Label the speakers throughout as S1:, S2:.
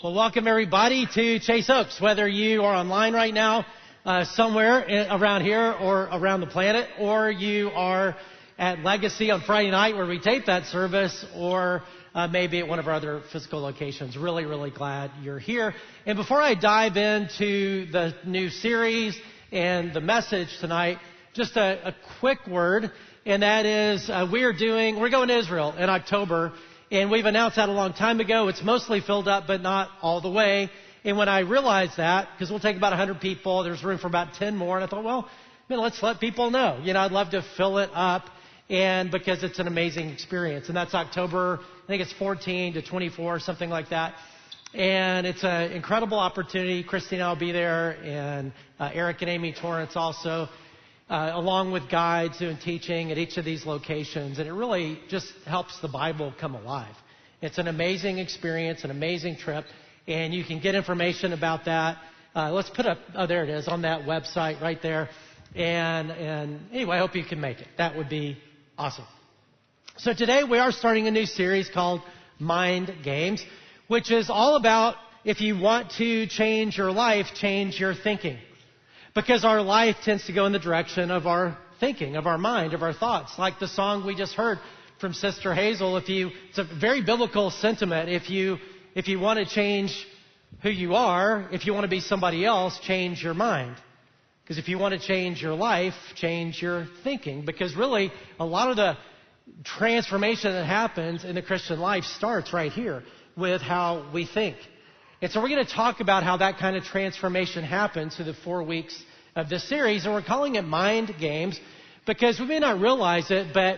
S1: Well, welcome everybody to Chase Oaks, whether you are online right now, somewhere around here or around the planet, or you are at Legacy on Friday night where we tape that service, or maybe at one of our other physical locations. Really, really glad you're here. And before I dive into the new series and the message tonight, just a quick word, and that is we're going to Israel in October. And we've announced that a long time ago. It's mostly filled up, but not all the way. And when I realized that, because we'll take about 100 people, there's room for about 10 more. And I thought, well, let's let people know. I'd love to fill it up, and because it's an amazing experience. And that's October, I think it's 14 to 24, something like that. And it's an incredible opportunity. Christina will be there, and Eric and Amy Torrance also, along with guides doing teaching at each of these locations. And it really just helps the Bible come alive. It's an amazing experience, an amazing trip. And you can get information about that. Let's put up, there it is, on that website right there. And anyway, I hope you can make it. That would be awesome. So today we are starting a new series called Mind Games, which is all about, if you want to change your life, change your thinking. Because our life tends to go in the direction of our thinking, of our mind, of our thoughts. Like the song we just heard from Sister Hazel, it's a very biblical sentiment. If you want to change who you are, if you want to be somebody else, change your mind. Because if you want to change your life, change your thinking. Because really, a lot of the transformation that happens in the Christian life starts right here with how we think. And so we're going to talk about how that kind of transformation happens through the 4 weeks of this series. And we're calling it Mind Games because we may not realize it, but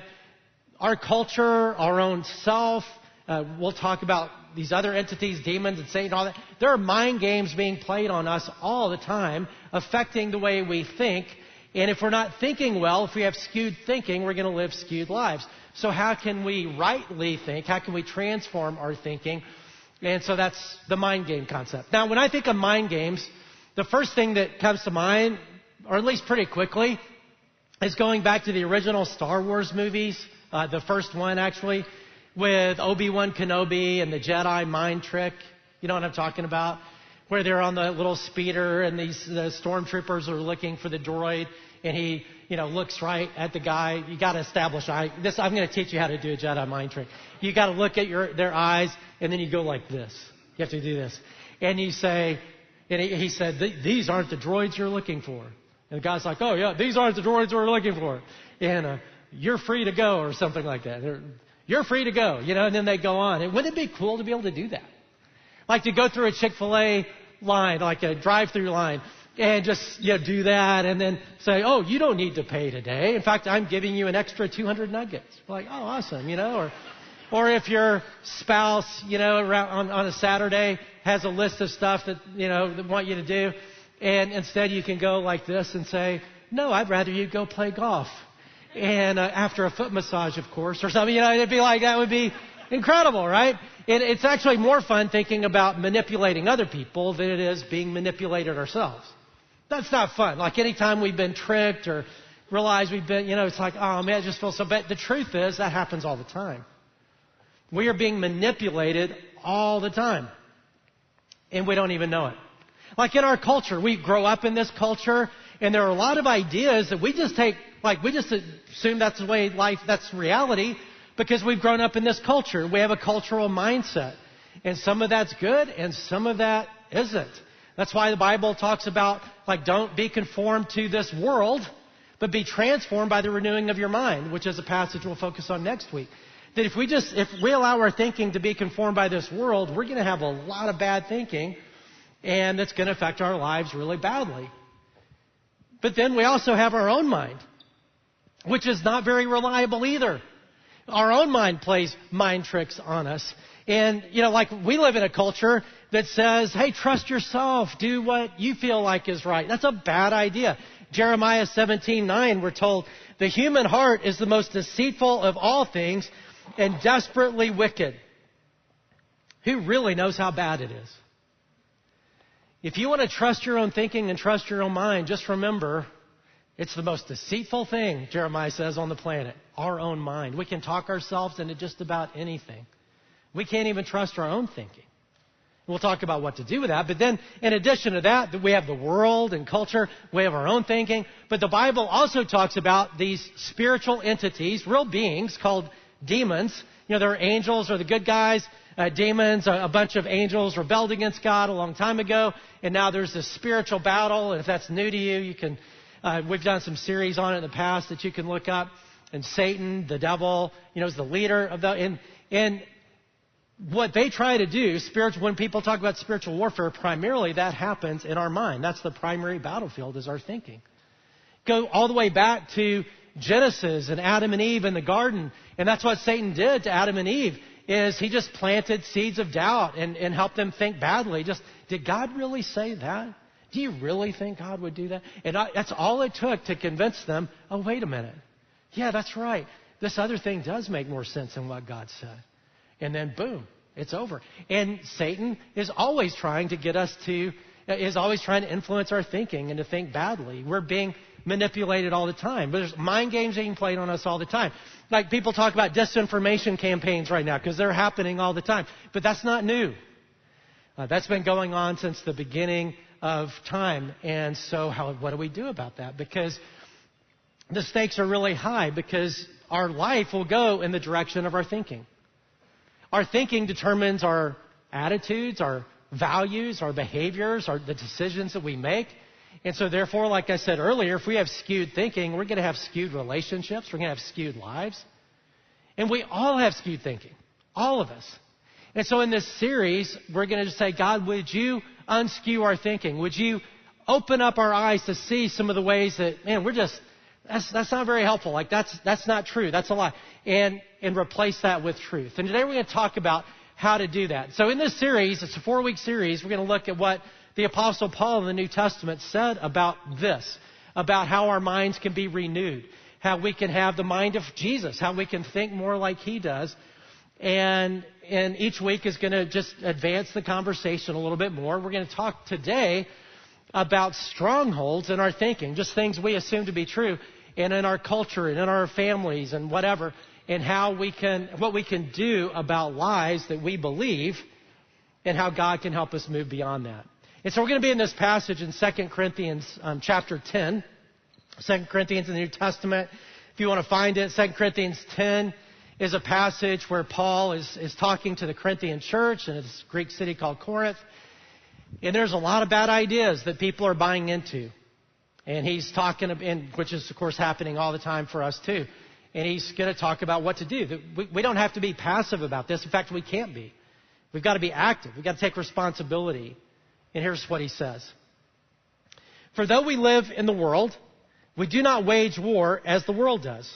S1: our culture, our own self, we'll talk about these other entities, demons and Satan, all that. There are mind games being played on us all the time, affecting the way we think. And if we're not thinking well, if we have skewed thinking, we're going to live skewed lives. So how can we rightly think? How can we transform our thinking? And so that's the mind game concept. Now, when I think of mind games, the first thing that comes to mind, or at least pretty quickly, is going back to the original Star Wars movies, the first one actually, with Obi-Wan Kenobi and the Jedi mind trick. You know what I'm talking about? Where they're on the little speeder and the stormtroopers are looking for the droid, and he, looks right at the guy. You got to establish I'm going to teach you how to do a Jedi mind trick. You got to look at their eyes, and then you go like this. You have to do this, and you say, and he said, "These aren't the droids you're looking for." And the guy's like, "Oh yeah, these aren't the droids we're looking for," and you're free to go, or something like that. You're free to go, and then they go on. And wouldn't it be cool to be able to do that? Like to go through a Chick-fil-A line, like a drive-through line, and just do that, and then say, "Oh, you don't need to pay today. In fact, I'm giving you an extra 200 nuggets." Like, "Oh, awesome," or if your spouse, around on a Saturday has a list of stuff that they want you to do, and instead you can go like this and say, "No, I'd rather you go play golf." And after a foot massage, of course, or something, it'd be like, that would be incredible, right? And it's actually more fun thinking about manipulating other people than it is being manipulated ourselves. That's not fun. Like anytime we've been tricked or realize we've been, it's like, oh man, it just feels so bad. The truth is that happens all the time. We are being manipulated all the time. And we don't even know it. Like in our culture, we grow up in this culture, and there are a lot of ideas that we just take, we just assume that's the way life, that's reality, because we've grown up in this culture. We have a cultural mindset. And some of that's good, and some of that isn't. That's why the Bible talks about, don't be conformed to this world, but be transformed by the renewing of your mind, which is a passage we'll focus on next week. That if we allow our thinking to be conformed by this world, we're going to have a lot of bad thinking, and it's going to affect our lives really badly. But then we also have our own mind, which is not very reliable either. Our own mind plays mind tricks on us. And, we live in a culture that says, hey, trust yourself, do what you feel like is right. That's a bad idea. Jeremiah 17:9, we're told, the human heart is the most deceitful of all things and desperately wicked. Who really knows how bad it is? If you want to trust your own thinking and trust your own mind, just remember, it's the most deceitful thing, Jeremiah says, on the planet, our own mind. We can talk ourselves into just about anything. We can't even trust our own thinking. We'll talk about what to do with that. But then, in addition to that, we have the world and culture. We have our own thinking. But the Bible also talks about these spiritual entities, real beings called demons. They're angels or the good guys. Demons, a bunch of angels rebelled against God a long time ago. And now there's this spiritual battle. And if that's new to you, you can, we've done some series on it in the past that you can look up. And Satan, the devil, is the leader of the, and what they try to do, when people talk about spiritual warfare, primarily that happens in our mind. That's the primary battlefield, is our thinking. Go all the way back to Genesis and Adam and Eve in the garden. And that's what Satan did to Adam and Eve, is he just planted seeds of doubt and helped them think badly. Did God really say that? Do you really think God would do that? And that's all it took to convince them, oh, wait a minute. Yeah, that's right. This other thing does make more sense than what God said. And then, boom, it's over. And Satan is always trying to influence our thinking and to think badly. We're being manipulated all the time. But there's mind games being played on us all the time. Like people talk about disinformation campaigns right now because they're happening all the time. But that's not new. That's been going on since the beginning of time. And so what do we do about that? Because the stakes are really high, because our life will go in the direction of our thinking. Our thinking determines our attitudes, our values, our behaviors, the decisions that we make. And so therefore, like I said earlier, if we have skewed thinking, we're going to have skewed relationships. We're going to have skewed lives. And we all have skewed thinking. All of us. And so in this series, we're going to just say, God, would you unskew our thinking? Would you open up our eyes to see some of the ways that, man, that's not very helpful. Like that's not true. That's a lie. And replace that with truth. And today we're going to talk about how to do that. So in this series, it's a 4-week series, we're going to look at what the Apostle Paul in the New Testament said about this, about how our minds can be renewed, how we can have the mind of Jesus, how we can think more like he does. And each week is going to just advance the conversation a little bit more. We're going to talk today about strongholds in our thinking, just things we assume to be true, and in our culture and in our families and whatever, and what we can do about lies that we believe, and how God can help us move beyond that. And so we're going to be in this passage in 2 Corinthians chapter 10, 2 Corinthians in the New Testament. If you want to find it, 2 Corinthians 10 is a passage where Paul is talking to the Corinthian church in this Greek city called Corinth. And there's a lot of bad ideas that people are buying into. And he's talking, which is, of course, happening all the time for us, too. And he's going to talk about what to do. We don't have to be passive about this. In fact, we can't be. We've got to be active. We've got to take responsibility. And here's what he says. For though we live in the world, we do not wage war as the world does.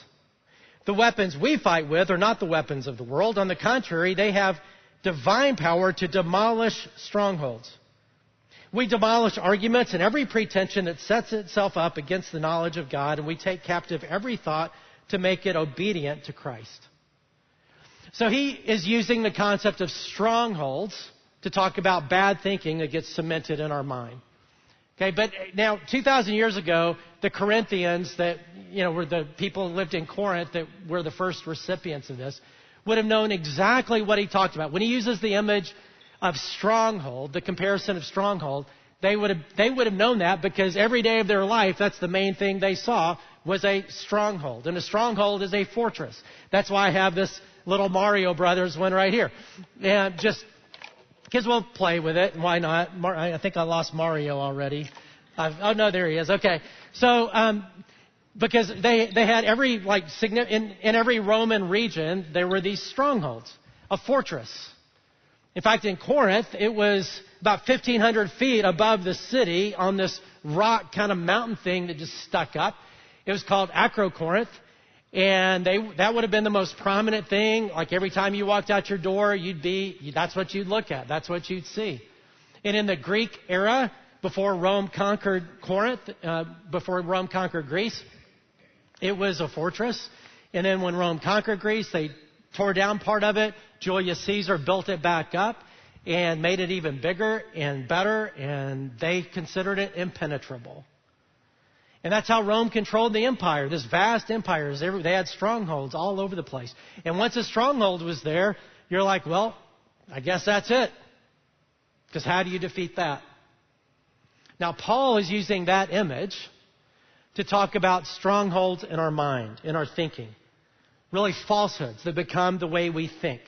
S1: The weapons we fight with are not the weapons of the world. On the contrary, they have divine power to demolish strongholds. We demolish arguments and every pretension that sets itself up against the knowledge of God, and we take captive every thought to make it obedient to Christ. So he is using the concept of strongholds to talk about bad thinking that gets cemented in our mind. Okay, but now 2,000 years ago, the Corinthians that, were the people who lived in Corinth that were the first recipients of this, would have known exactly what he talked about. When he uses the image of stronghold, the comparison of stronghold, they would have known that, because every day of their life, that's the main thing they saw, was a stronghold. And a stronghold is a fortress. That's why I have this little Mario Brothers one right here. And just, kids will play with it, and why not? I think I lost Mario already. Oh no, there he is. Okay. So, because they had in every Roman region, there were these strongholds, a fortress. In fact, in Corinth, it was about 1,500 feet above the city on this rock kind of mountain thing that just stuck up. It was called Acrocorinth. And that would have been the most prominent thing. Like every time you walked out your door, that's what you'd look at. That's what you'd see. And in the Greek era, before Rome conquered Corinth, before Rome conquered Greece, it was a fortress. And then when Rome conquered Greece, they tore down part of it. Julius Caesar built it back up and made it even bigger and better, and they considered it impenetrable. And that's how Rome controlled the empire, this vast empire. They had strongholds all over the place. And once a stronghold was there, you're like, well, I guess that's it. Because how do you defeat that? Now, Paul is using that image to talk about strongholds in our mind, in our thinking. Really falsehoods that become the way we think.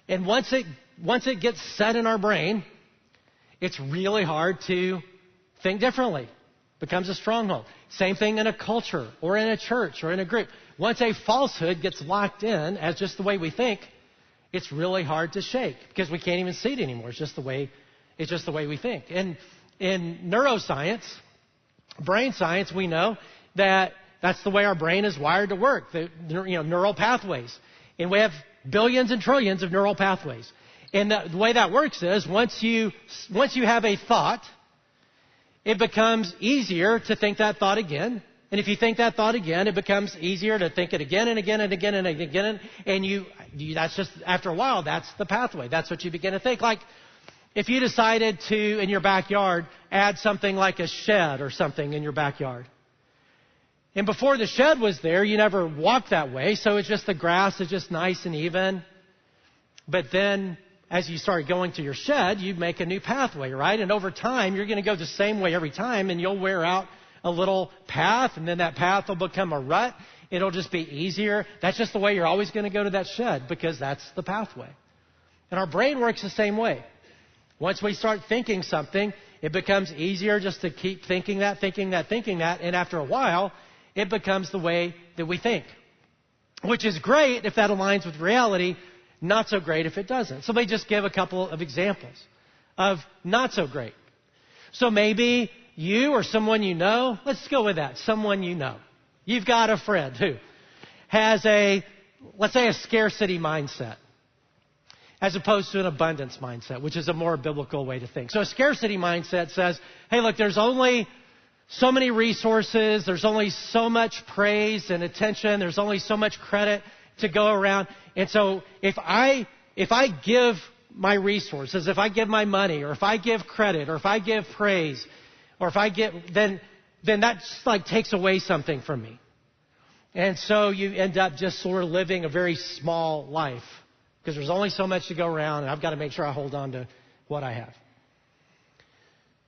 S1: And once it gets set in our brain, it's really hard to think differently. It becomes a stronghold. Same thing in a culture or in a church or in a group. Once a falsehood gets locked in as just the way we think, it's really hard to shake because we can't even see it anymore. It's just the way we think. And in neuroscience, brain science, we know that that's the way our brain is wired to work, neural pathways. And we have billions and trillions of neural pathways. And the way that works is once you have a thought, it becomes easier to think that thought again. And if you think that thought again, it becomes easier to think it again and again and again and again. And that's just, after a while, that's the pathway. That's what you begin to think. Like, if you decided to, in your backyard, add something like a shed or something in your backyard. And before the shed was there, you never walked that way. So it's just the grass is just nice and even. But then as you start going to your shed, you make a new pathway, right? And over time, you're going to go the same way every time, and you'll wear out a little path, and then that path will become a rut. It'll just be easier. That's just the way you're always going to go to that shed, because that's the pathway. And our brain works the same way. Once we start thinking something, it becomes easier just to keep thinking that, and after a while, it becomes the way that we think. Which is great if that aligns with reality, not so great if it doesn't. So let me just give a couple of examples of not so great. So maybe you or someone you know, let's go with that, someone you know. You've got a friend who has let's say a scarcity mindset, as opposed to an abundance mindset, which is a more biblical way to think. So a scarcity mindset says, hey, look, there's only so many resources, there's only so much praise and attention, there's only so much credit to go around. And so if I give my resources, if I give my money, or if I give credit, or if I give praise, or if I give, then that just like takes away something from me. And so you end up just sort of living a very small life, because there's only so much to go around, and I've got to make sure I hold on to what I have.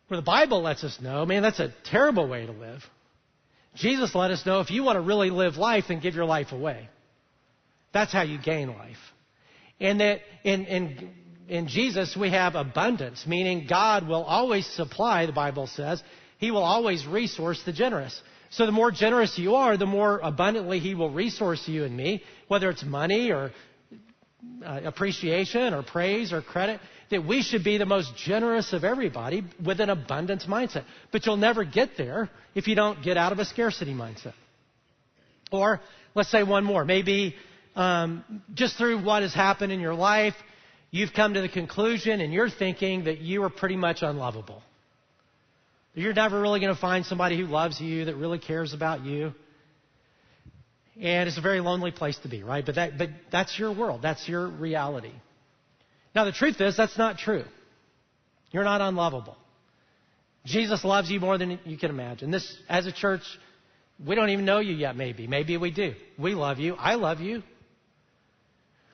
S1: Where the Bible lets us know, man, that's a terrible way to live. Jesus let us know, if you want to really live life, then give your life away. That's how you gain life. And that in Jesus we have abundance, meaning God will always supply, the Bible says. He will always resource the generous. So the more generous you are, the more abundantly He will resource you and me, whether it's money or appreciation or praise or credit, that we should be the most generous of everybody with an abundance mindset. But you'll never get there if you don't get out of a scarcity mindset. Or let's say one more. Maybe just through what has happened in your life, you've come to the conclusion and you're thinking that you are pretty much unlovable. You're never really going to find somebody who loves you, that really cares about you. And it's a very lonely place to be, right? But that's your world. That's your reality. Now, the truth is, that's not true. You're not unlovable. Jesus loves you more than you can imagine. This, as a church, we don't even know you yet, maybe. Maybe we do. We love you. I love you.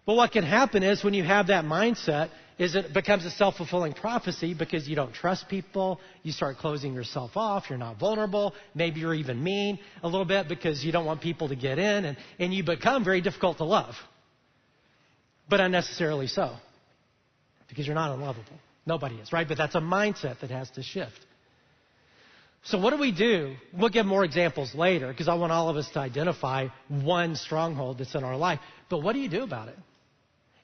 S1: But what can happen is when you have that mindset, is it becomes a self-fulfilling prophecy because you don't trust people. You start closing yourself off. You're not vulnerable. Maybe you're even mean a little bit because you don't want people to get in. And you become very difficult to love. But unnecessarily so. Because you're not unlovable. Nobody is, right? But that's a mindset that has to shift. So what do we do? We'll give more examples later because I want all of us to identify one stronghold that's in our life. But what do you do about it?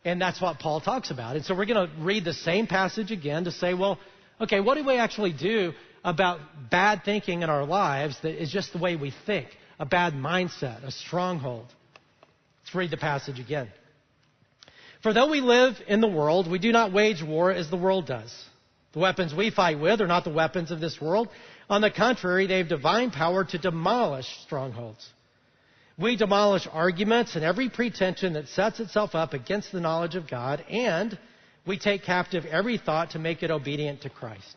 S1: And that's what Paul talks about. And so we're going to read the same passage again to say, well, okay, what do we actually do about bad thinking in our lives that is just the way we think? A bad mindset, a stronghold. Let's read the passage again. For though we live in the world, we do not wage war as the world does. The weapons we fight with are not the weapons of this world. On the contrary, they have divine power to demolish strongholds. We demolish arguments and every pretension that sets itself up against the knowledge of God, and we take captive every thought to make it obedient to Christ.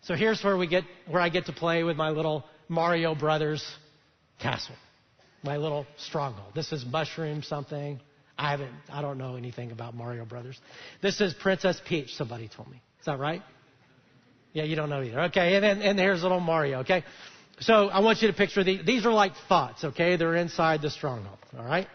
S1: So here's where I get to play with my little Mario Brothers castle, my little stronghold. This is mushroom something. I don't know anything about Mario Brothers. This is Princess Peach, somebody told me. that right? Yeah, you don't know either. Okay, and here's little Mario, okay? So I want you to picture these are like thoughts, okay? They're inside the stronghold, all right?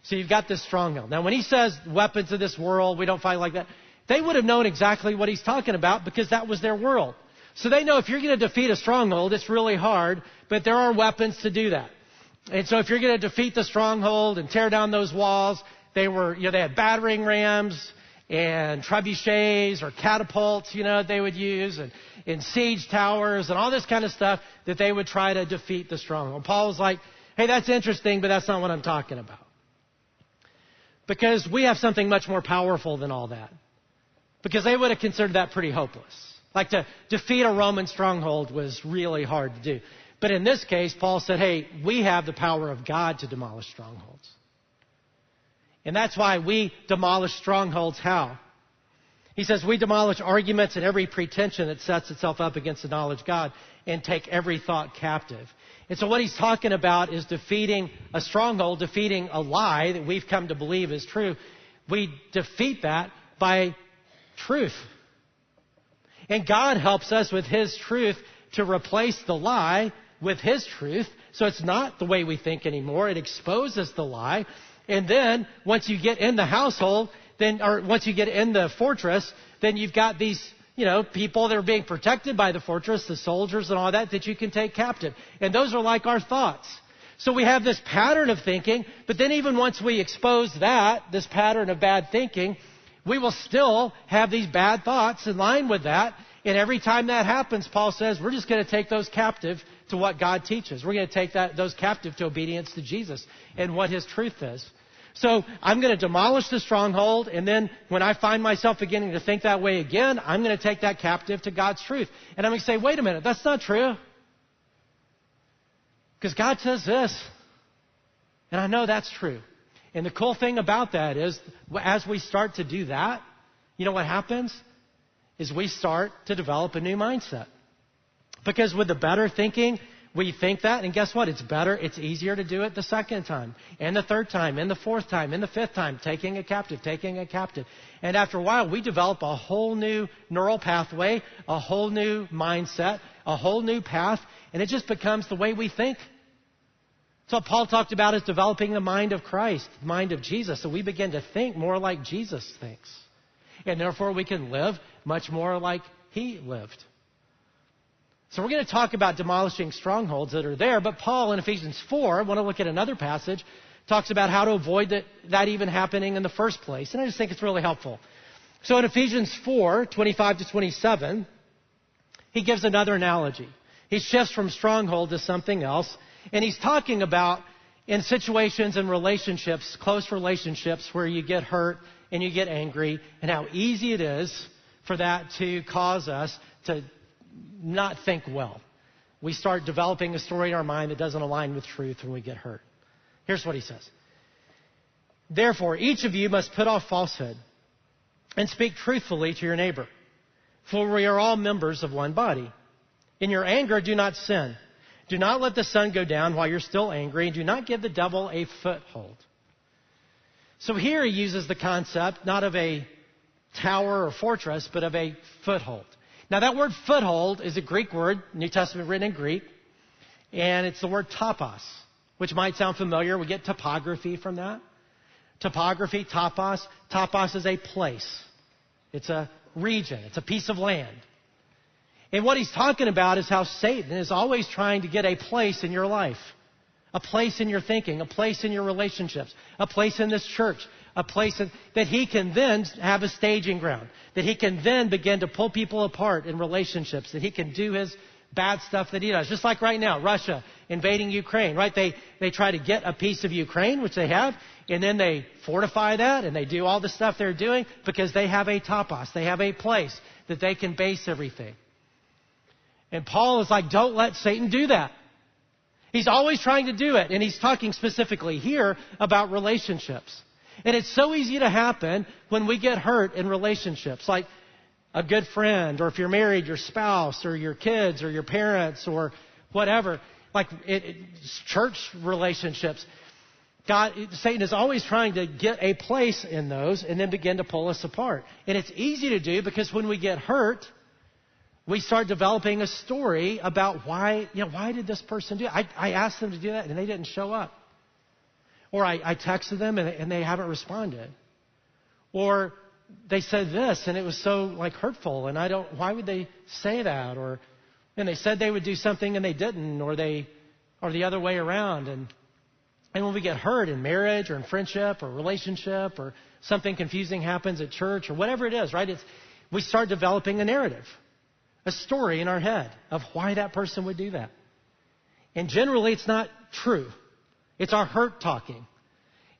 S1: So you've got this stronghold. Now, when he says weapons of this world, we don't fight like that, they would have known exactly what he's talking about because that was their world. So they know if you're going to defeat a stronghold, it's really hard, but there are weapons to do that. And so if you're going to defeat the stronghold and tear down those walls, they had battering rams and trebuchets or catapults, they would use and siege towers and all this kind of stuff that they would try to defeat the stronghold. Paul was like, hey, that's interesting, but that's not what I'm talking about. Because we have something much more powerful than all that. Because they would have considered that pretty hopeless. Like to defeat a Roman stronghold was really hard to do. But in this case, Paul said, hey, we have the power of God to demolish strongholds. And that's why we demolish strongholds. How? He says we demolish arguments and every pretension that sets itself up against the knowledge of God and take every thought captive. And so what he's talking about is defeating a stronghold, defeating a lie that we've come to believe is true. We defeat that by truth. And God helps us with His truth to replace the lie with His truth. So it's not the way we think anymore. It exposes the lie. And then once you get in the household, or once you get in the fortress, then you've got these, people that are being protected by the fortress, the soldiers and all that you can take captive. And those are like our thoughts. So we have this pattern of thinking, but then even once we expose this pattern of bad thinking, we will still have these bad thoughts in line with that. And every time that happens, Paul says, we're just going to take those captive to what God teaches. We're going to take those captive to obedience to Jesus and what His truth is. So I'm going to demolish the stronghold, and then when I find myself beginning to think that way again, I'm going to take that captive to God's truth. And I'm going to say, wait a minute, that's not true. Because God says this, and I know that's true. And the cool thing about that is, as we start to do that, you know what happens? Is we start to develop a new mindset. Because with the better thinking, we think that, and guess what? It's better, it's easier to do it the second time, and the third time, and the fourth time, and the fifth time, taking a captive. And after a while, we develop a whole new neural pathway, a whole new mindset, a whole new path, and it just becomes the way we think. So Paul talked about is developing the mind of Christ, the mind of Jesus, so we begin to think more like Jesus thinks. And therefore, we can live much more like He lived. So we're going to talk about demolishing strongholds that are there. But Paul in Ephesians 4, I want to look at another passage, talks about how to avoid that even happening in the first place. And I just think it's really helpful. So in Ephesians 4, 25 to 27, he gives another analogy. He shifts from stronghold to something else. And he's talking about in situations and relationships, close relationships, where you get hurt and you get angry, and how easy it is for that to cause us to not think well. We start developing a story in our mind that doesn't align with truth when we get hurt. Here's what he says. Therefore, each of you must put off falsehood and speak truthfully to your neighbor, for we are all members of one body. In your anger, do not sin. Do not let the sun go down while you're still angry, and do not give the devil a foothold. So here he uses the concept not of a tower or fortress, but of a foothold. Now that word foothold is a Greek word, New Testament written in Greek, and it's the word topos, which might sound familiar. We get topography from that. Topography, topos. Topos is a place. It's a region. It's a piece of land. And what he's talking about is how Satan is always trying to get a place in your life, a place in your thinking, a place in your relationships, a place in this church, a place that he can then have a staging ground, that he can then begin to pull people apart in relationships, that he can do his bad stuff that he does. Just like right now, Russia invading Ukraine, right? They try to get a piece of Ukraine, which they have, and then they fortify that, and they do all the stuff they're doing because they have a topos. They have a place that they can base everything. And Paul is like, don't let Satan do that. He's always trying to do it, and he's talking specifically here about relationships. And it's so easy to happen when we get hurt in relationships, like a good friend, or if you're married, your spouse, or your kids, or your parents, or whatever, like church relationships. Satan is always trying to get a place in those and then begin to pull us apart. And it's easy to do because when we get hurt, we start developing a story about why did this person do it? I asked them to do that and they didn't show up. Or I texted them and they haven't responded. Or they said this and it was so hurtful and why would they say that? And they said they would do something and they didn't, or the other way around. And when we get hurt in marriage or in friendship or relationship or something confusing happens at church or whatever it is, right? We start developing a narrative, a story in our head of why that person would do that. And generally it's not true. It's our hurt talking.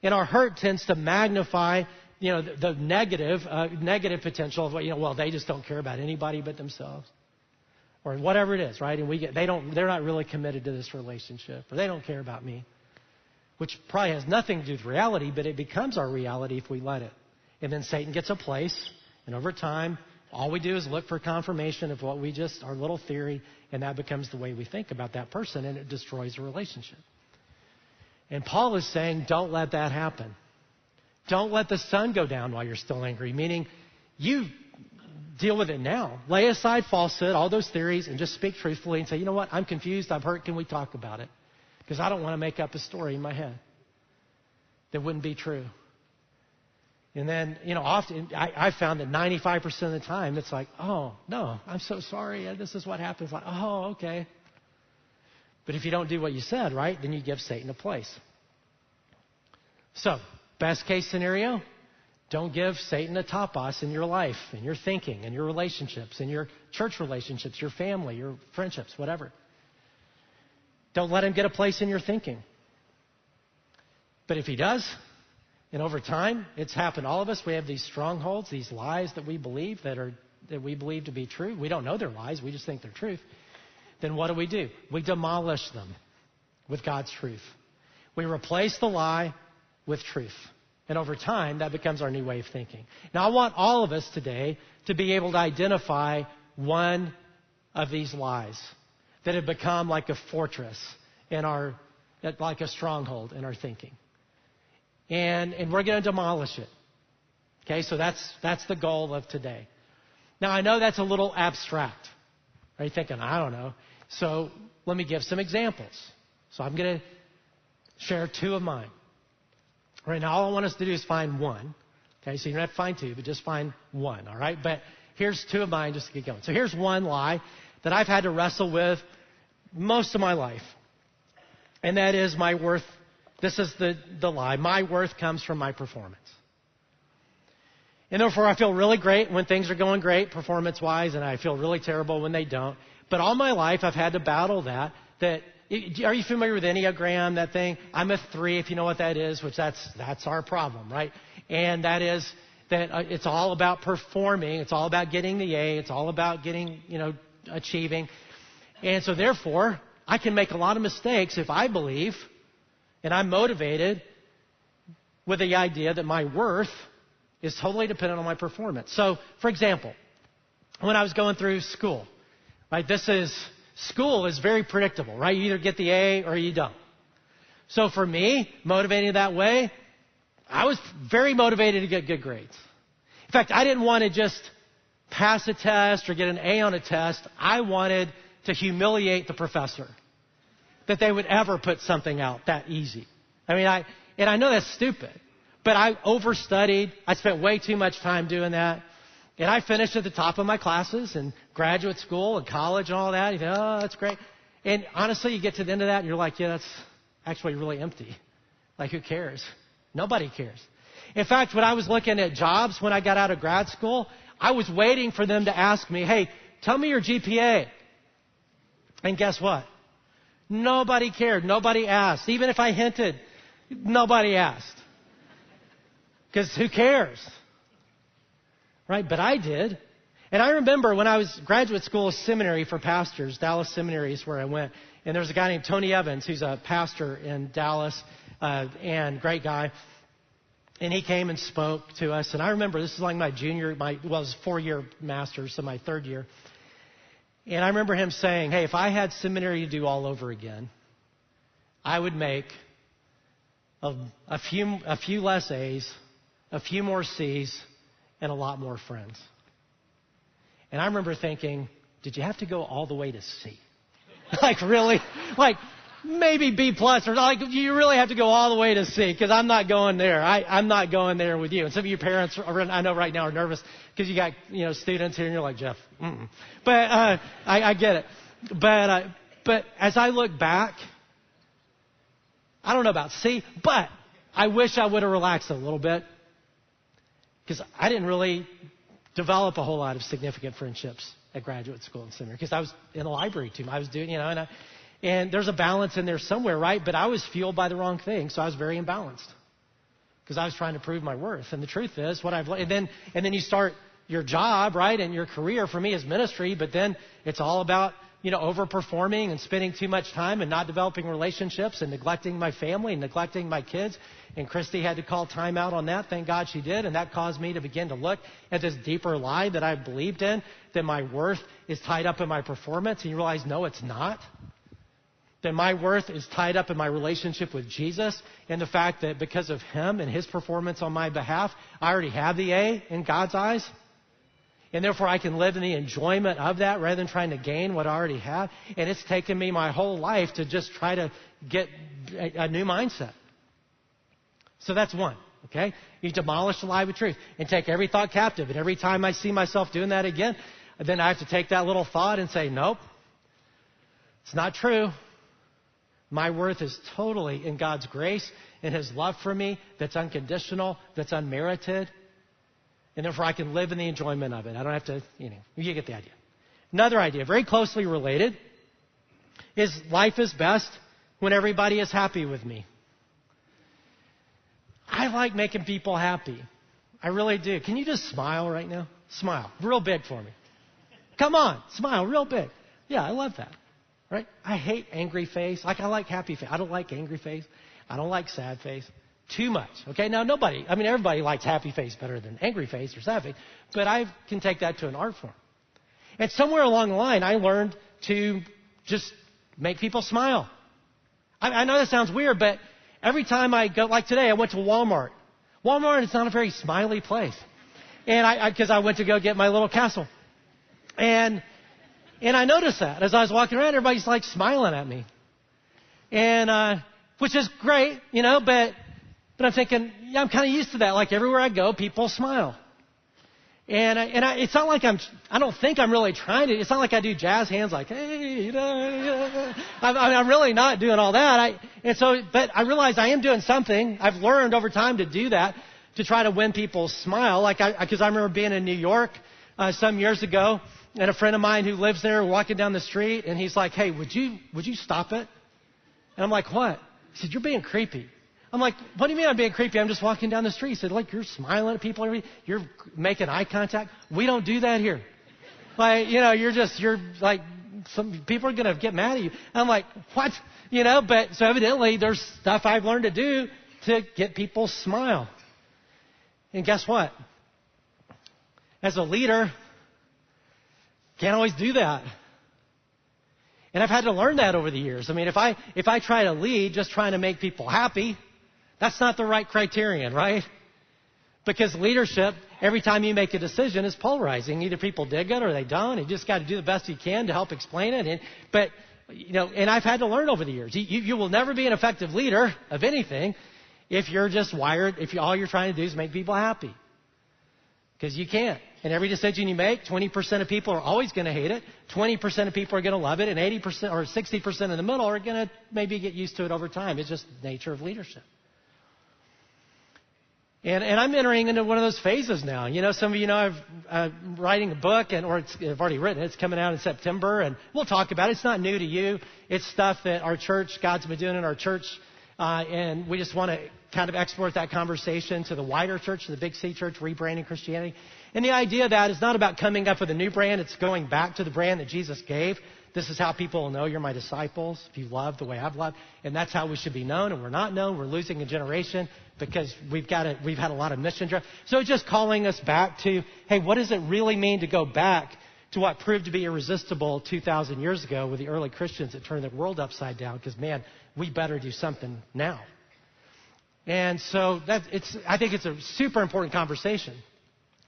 S1: And our hurt tends to magnify, the negative potential of they just don't care about anybody but themselves. Or whatever it is, right? And they're not really committed to this relationship, or they don't care about me. Which probably has nothing to do with reality, but it becomes our reality if we let it. And then Satan gets a place, and over time, all we do is look for confirmation of our little theory, and that becomes the way we think about that person, and it destroys the relationship. And Paul is saying, don't let that happen. Don't let the sun go down while you're still angry, meaning you deal with it now. Lay aside falsehood, all those theories, and just speak truthfully and say, you know what, I'm confused, I'm hurt, can we talk about it? Because I don't want to make up a story in my head that wouldn't be true. And then, often I found that 95% of the time it's like, oh, no, I'm so sorry. This is what happens. Like, oh, okay. But if you don't do what you said, right, then you give Satan a place. So, best case scenario, don't give Satan a top boss in your life, in your thinking, in your relationships, in your church relationships, your family, your friendships, whatever. Don't let him get a place in your thinking. But if he does, and over time, it's happened to all of us, we have these strongholds, these lies that we believe that we believe to be true. We don't know they're lies, we just think they're truth. Then what do? We demolish them with God's truth. We replace the lie with truth. And over time, that becomes our new way of thinking. Now, I want all of us today to be able to identify one of these lies that have become like a fortress like a stronghold in our thinking. And we're going to demolish it. Okay, so that's the goal of today. Now, I know that's a little abstract. Are you thinking, I don't know. So let me give some examples. So I'm going to share two of mine. Right now, all I want us to do is find one. Okay, so you don't have to find two, but just find one, all right? But here's two of mine just to get going. So here's one lie that I've had to wrestle with most of my life. And that is my worth. This is the lie. My worth comes from my performance. And therefore, I feel really great when things are going great performance-wise, and I feel really terrible when they don't. But all my life, I've had to battle that. Are you familiar with Enneagram, that thing? I'm a 3, if you know what that is, which that's our problem, right? And that is that it's all about performing. It's all about getting the A. It's all about getting, achieving. And so therefore, I can make a lot of mistakes if I believe, and I'm motivated with the idea that my worth is totally dependent on my performance. So, for example, when I was going through school, right, school is very predictable, right? You either get the A or you don't. So for me, motivated that way, I was very motivated to get good grades. In fact, I didn't want to just pass a test or get an A on a test. I wanted to humiliate the professor, that they would ever put something out that easy. I know that's stupid, but I overstudied. I spent way too much time doing that. And I finished at the top of my classes in graduate school and college and all that. You think, oh, that's great. And honestly, you get to the end of that and you're like, yeah, that's actually really empty. Like, who cares? Nobody cares. In fact, when I was looking at jobs when I got out of grad school, I was waiting for them to ask me, hey, tell me your GPA. And guess what? Nobody cared. Nobody asked. Even if I hinted, nobody asked. Because who cares? Right? But I did. And I remember when I was graduate school, seminary for pastors, Dallas Seminary is where I went. And there was a guy named Tony Evans, who's a pastor in Dallas, and great guy. And he came and spoke to us. And I remember this is like it was 4-year master's, so my 3rd year. And I remember him saying, hey, if I had seminary to do all over again, I would make a few less A's, a few more C's, and a lot more friends. And I remember thinking, did you have to go all the way to C? Like, really? Like, maybe B plus, or like, you really have to go all the way to C, because I'm not going there. I'm not going there with you. And some of you parents, I know right now, are nervous because you got, students here, and you're like, Jeff, But I get it. But as I look back, I don't know about C, but I wish I would have relaxed a little bit, because I didn't really develop a whole lot of significant friendships at graduate school and seminary, because I was in the library too. I was doing, and there's a balance in there somewhere, right? But I was fueled by the wrong thing, so I was very imbalanced, because I was trying to prove my worth. And the truth is, what I've learned, and then you start your job, right, and your career. For me is ministry, but then it's all about overperforming and spending too much time and not developing relationships and neglecting my family and neglecting my kids. And Christy had to call time out on that. Thank God she did. And that caused me to begin to look at this deeper lie that I believed in, that my worth is tied up in my performance. And you realize, no, it's not. That my worth is tied up in my relationship with Jesus, and the fact that because of Him and His performance on my behalf, I already have the A in God's eyes. And therefore, I can live in the enjoyment of that rather than trying to gain what I already have. And it's taken me my whole life to just try to get a new mindset. So that's one, okay? You demolish the lie with truth and take every thought captive. And every time I see myself doing that again, then I have to take that little thought and say, nope, it's not true. My worth is totally in God's grace and His love for me that's unconditional, that's unmerited. And therefore, I can live in the enjoyment of it. I don't have to, you get the idea. Another idea, very closely related, is life is best when everybody is happy with me. I like making people happy. I really do. Can you just smile right now? Smile. Real big for me. Come on. Smile real big. Yeah, I love that. Right? I hate angry face. I like happy face. I don't like angry face. I don't like sad face. Too much. Okay? Now, everybody likes happy face better than angry face or sad face, but I can take that to an art form. And somewhere along the line, I learned to just make people smile. I know that sounds weird, but every time I go, like today, I went to Walmart. Walmart is not a very smiley place. And because I went to go get my little castle. And I noticed that as I was walking around, everybody's like smiling at me. And, which is great, but I'm thinking, yeah, I'm kind of used to that. Like everywhere I go, people smile. And it's not like I don't think I'm really trying to, it's not like I do jazz hands like, hey, I'm really not doing all that. But I realize I am doing something. I've learned over time to do that, to try to win people's smile. Because I remember being in New York some years ago, and a friend of mine who lives there walking down the street, and he's like, hey, would you stop it? And I'm like, what? He said, you're being creepy. I'm like, what do you mean I'm being creepy? I'm just walking down the street. He said, like, you're smiling at people. You're making eye contact. We don't do that here. Like, you're like, some people are going to get mad at you. And I'm like, what? But so evidently there's stuff I've learned to do to get people to smile. And guess what? As a leader, can't always do that. And I've had to learn that over the years. If I try to lead just trying to make people happy, that's not the right criterion, right? Because leadership, every time you make a decision, is polarizing. Either people dig it or they don't. You just got to do the best you can to help explain it. And I've had to learn over the years. You will never be an effective leader of anything if you're just wired, all you're trying to do is make people happy. Because you can't. And every decision you make, 20% of people are always going to hate it. 20% of people are going to love it. And 80% or 60% in the middle are going to maybe get used to it over time. It's just the nature of leadership. And I'm entering into one of those phases now. Some of you know I'm writing a book, I've already written it. It's coming out in September, and we'll talk about it. It's not new to you. It's stuff that our church, God's been doing in our church, and we just want to kind of export that conversation to the wider church, to the Big C church, rebranding Christianity. And the idea of that is not about coming up with a new brand. It's going back to the brand that Jesus gave. This is how people will know you're my disciples, if you love the way I've loved. And that's how we should be known, and we're not known. We're losing a generation because we've had a lot of mission drive. So it's just calling us back to, hey, what does it really mean to go back to what proved to be irresistible 2,000 years ago with the early Christians that turned the world upside down? Because, man, we better do something now. And so I think it's a super important conversation.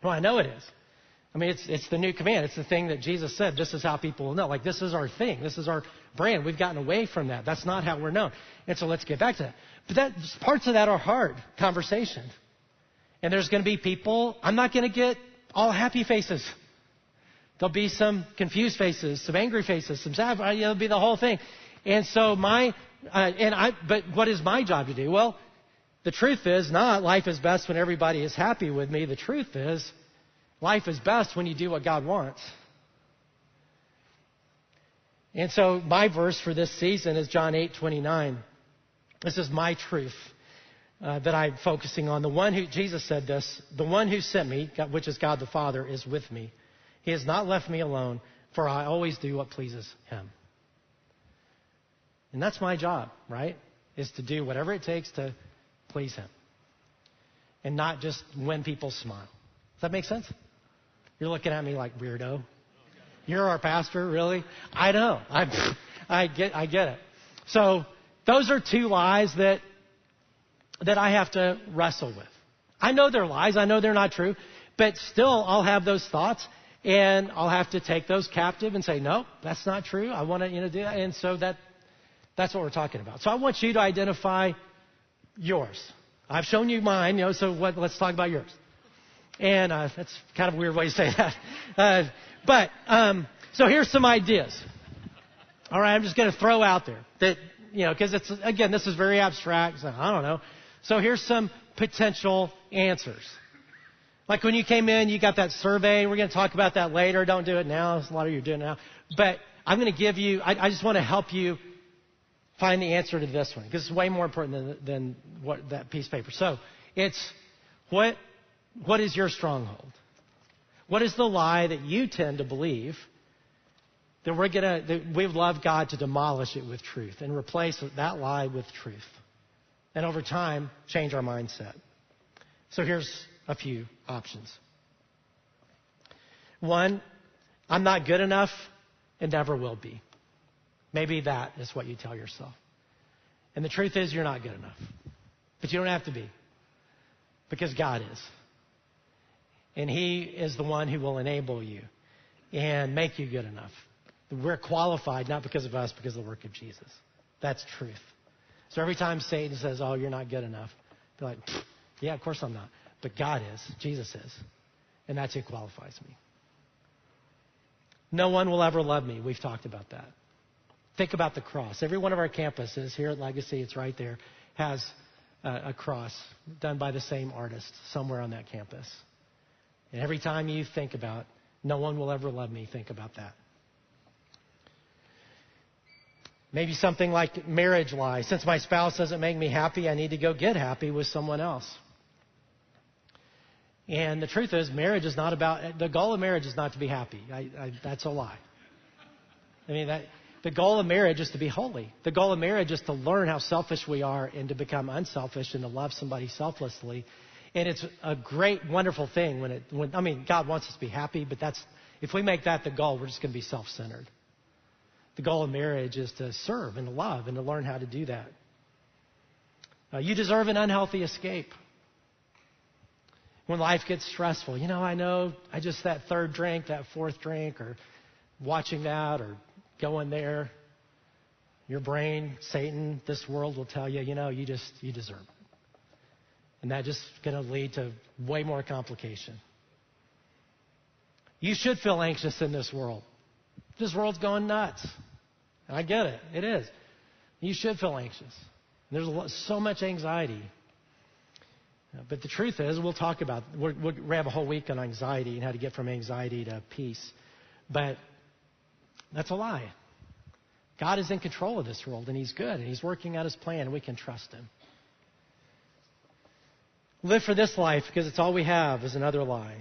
S1: Well, I know it is. I mean, it's the new command. It's the thing that Jesus said. This is how people will know. Like, this is our thing. This is our brand. We've gotten away from that. That's not how we're known. And so let's get back to that. But parts of that are hard conversation. And there's going to be people, I'm not going to get all happy faces. There'll be some confused faces, some angry faces, some sad, it'll be the whole thing. And so but what is my job to do? Well, the truth is not life is best when everybody is happy with me. The truth is life is best when you do what God wants. And so my verse for this season is John 8:29. This is my truth that I'm focusing on. Jesus said this, the one who sent me, which is God the Father, is with me. He has not left me alone, for I always do what pleases him. And that's my job, right? Is to do whatever it takes to please him. And not just when people smile. Does that make sense? You're looking at me like, weirdo. You're our pastor, really? I know. I get it. So those are two lies that I have to wrestle with. I know they're lies. I know they're not true. But still, I'll have those thoughts. And I'll have to take those captive and say, no, that's not true. I want to do that. And so that's what we're talking about. So I want you to identify yours. I've shown you mine, so let's talk about yours. And that's kind of a weird way to say that. So here's some ideas. All right, I'm just going to throw out there that, because this is very abstract. So I don't know. So here's some potential answers. Like when you came in, you got that survey. We're going to talk about that later. Don't do it now. A lot of you are doing it now. But I'm going to give you, I just want to help you find the answer to this one, because it's way more important than what that piece of paper. So it's what is your stronghold? What is the lie that you tend to believe that we've loved God to demolish it with truth and replace that lie with truth? And over time, change our mindset. So here's a few options. One, I'm not good enough and never will be. Maybe that is what you tell yourself. And the truth is you're not good enough. But you don't have to be. Because God is. And He is the one who will enable you and make you good enough. We're qualified not because of us, because of the work of Jesus. That's truth. So every time Satan says, oh, you're not good enough, be like, yeah, of course I'm not. But God is. Jesus is. And that's who qualifies me. No one will ever love me. We've talked about that. Think about the cross. Every one of our campuses here at Legacy, it's right there, has a cross done by the same artist somewhere on that campus. And every time you think about, no one will ever love me, think about that. Maybe something like marriage lie. Since my spouse doesn't make me happy, I need to go get happy with someone else. And the truth is, the goal of marriage is not to be happy. That's a lie. The goal of marriage is to be holy. The goal of marriage is to learn how selfish we are and to become unselfish and to love somebody selflessly. And it's a great, wonderful thing when God wants us to be happy, but if we make that the goal, we're just going to be self-centered. The goal of marriage is to serve and to love and to learn how to do that. You deserve an unhealthy escape. When life gets stressful, I know that third drink, that fourth drink, or watching that, or going there, your brain, Satan, this world will tell you, you deserve it. And that's just going to lead to way more complication. You should feel anxious in this world. This world's going nuts. And I get it. It is. You should feel anxious. There's so much anxiety. But the truth is, we'll talk about, we have a whole week on anxiety and how to get from anxiety to peace. But that's a lie. God is in control of this world, and He's good, and He's working out His plan, and we can trust Him. Live for this life because it's all we have is another lie.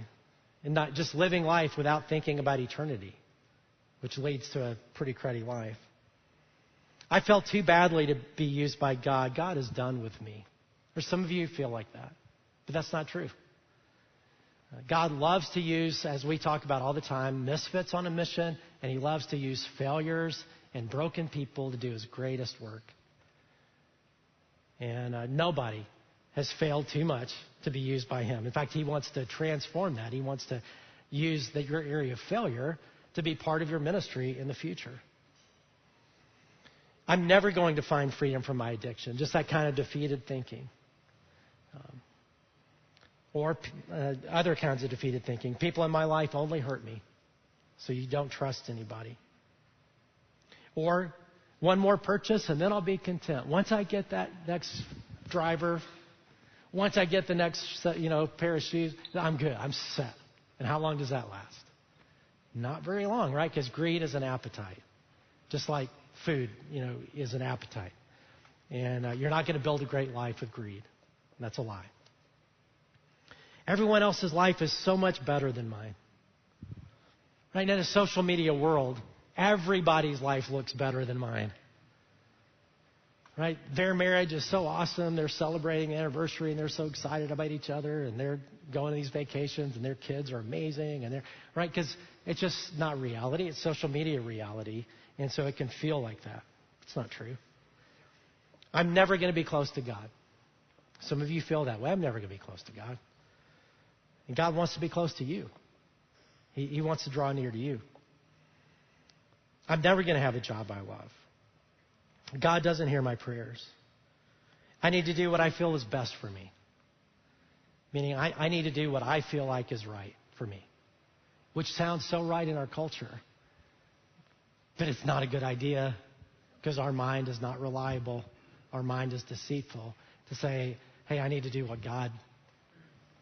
S1: And not just living life without thinking about eternity, which leads to a pretty cruddy life. I felt too badly to be used by God. God is done with me. Or some of you feel like that. But that's not true. God loves to use, as we talk about all the time, misfits on a mission, and He loves to use failures and broken people to do His greatest work. And nobody has failed too much to be used by him. In fact, he wants to transform that. He wants to use your area of failure to be part of your ministry in the future. I'm never going to find freedom from my addiction, just that kind of defeated thinking. Or other kinds of defeated thinking. People in my life only hurt me, so you don't trust anybody. Or one more purchase and then I'll be content. Once I get that next driver, once I get the next pair of shoes, I'm good. I'm set. And how long does that last? Not very long, right? Because greed is an appetite. Just like food, is an appetite. And you're not going to build a great life with greed. That's a lie. Everyone else's life is so much better than mine. Right now in a social media world, everybody's life looks better than mine. Right? Their marriage is so awesome. They're celebrating the anniversary and they're so excited about each other and they're going on these vacations and their kids are amazing and right? Because it's just not reality. It's social media reality. And so it can feel like that. It's not true. I'm never going to be close to God. Some of you feel that way. I'm never going to be close to God. And God wants to be close to you. He wants to draw near to you. I'm never going to have a job I love. God doesn't hear my prayers. I need to do what I feel is best for me. Meaning I need to do what I feel like is right for me. Which sounds so right in our culture. But it's not a good idea because our mind is not reliable. Our mind is deceitful to say, hey, I need to do what God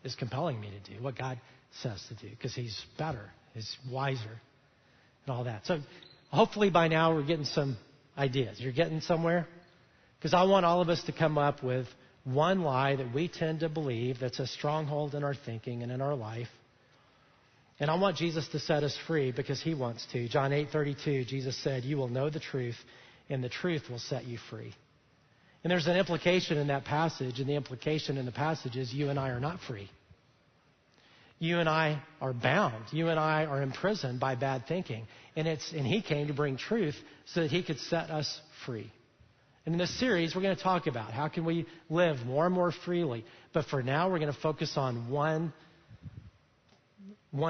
S1: is compelling me to do, what God says to do, because he's better, he's wiser, and all that. So hopefully by now we're getting some ideas. You're getting somewhere? Because I want all of us to come up with one lie that we tend to believe that's a stronghold in our thinking and in our life. And I want Jesus to set us free because he wants to. John 8:32, Jesus said, you will know the truth, and the truth will set you free. And there's an implication in that passage, and the implication in the passage is you and I are not free. You and I are bound. You and I are imprisoned by bad thinking. And he came to bring truth so that he could set us free. And in this series, we're going to talk about how can we live more and more freely. But for now, we're going to focus on one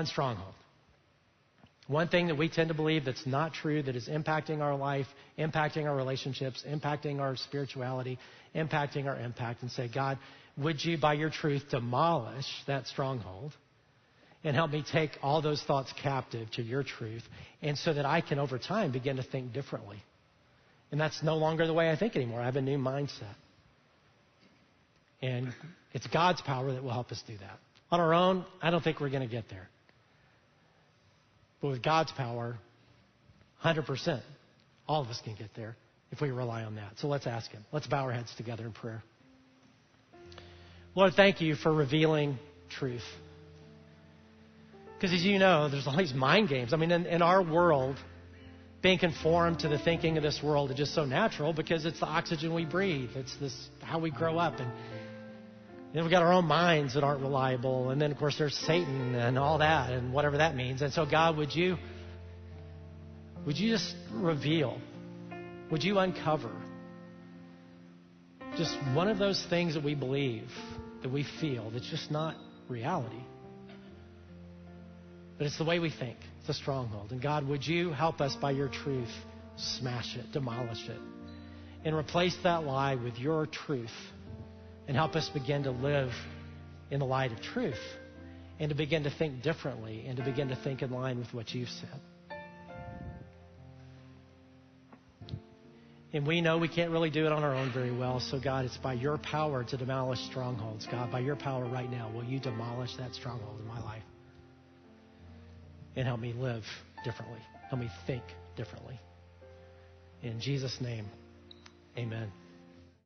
S1: stronghold. One thing that we tend to believe that's not true, that is impacting our life, impacting our relationships, impacting our spirituality, impacting our impact, and say, God, would you, by your truth, demolish that stronghold and help me take all those thoughts captive to your truth, and so that I can, over time, begin to think differently. And that's no longer the way I think anymore. I have a new mindset. And it's God's power that will help us do that. On our own, I don't think we're going to get there. But with God's power, 100%, all of us can get there if we rely on that. So let's ask him. Let's bow our heads together in prayer. Lord, thank you for revealing truth. Because as you know, there's all these mind games. I mean, in our world, being conformed to the thinking of this world is just so natural because it's the oxygen we breathe. It's how we grow up. And then we've got our own minds that aren't reliable. And then, of course, there's Satan and all that and whatever that means. And so, God, would you just reveal, would you uncover just one of those things that we believe, that we feel, that's just not reality. But it's the way we think. It's a stronghold. And God, would you help us by your truth smash it, demolish it, and replace that lie with your truth, and help us begin to live in the light of truth, and to begin to think differently, and to begin to think in line with what you've said. And we know we can't really do it on our own very well. So God, it's by your power to demolish strongholds. God, by your power right now, will you demolish that stronghold in my life? And help me live differently. Help me think differently. In Jesus' name, amen.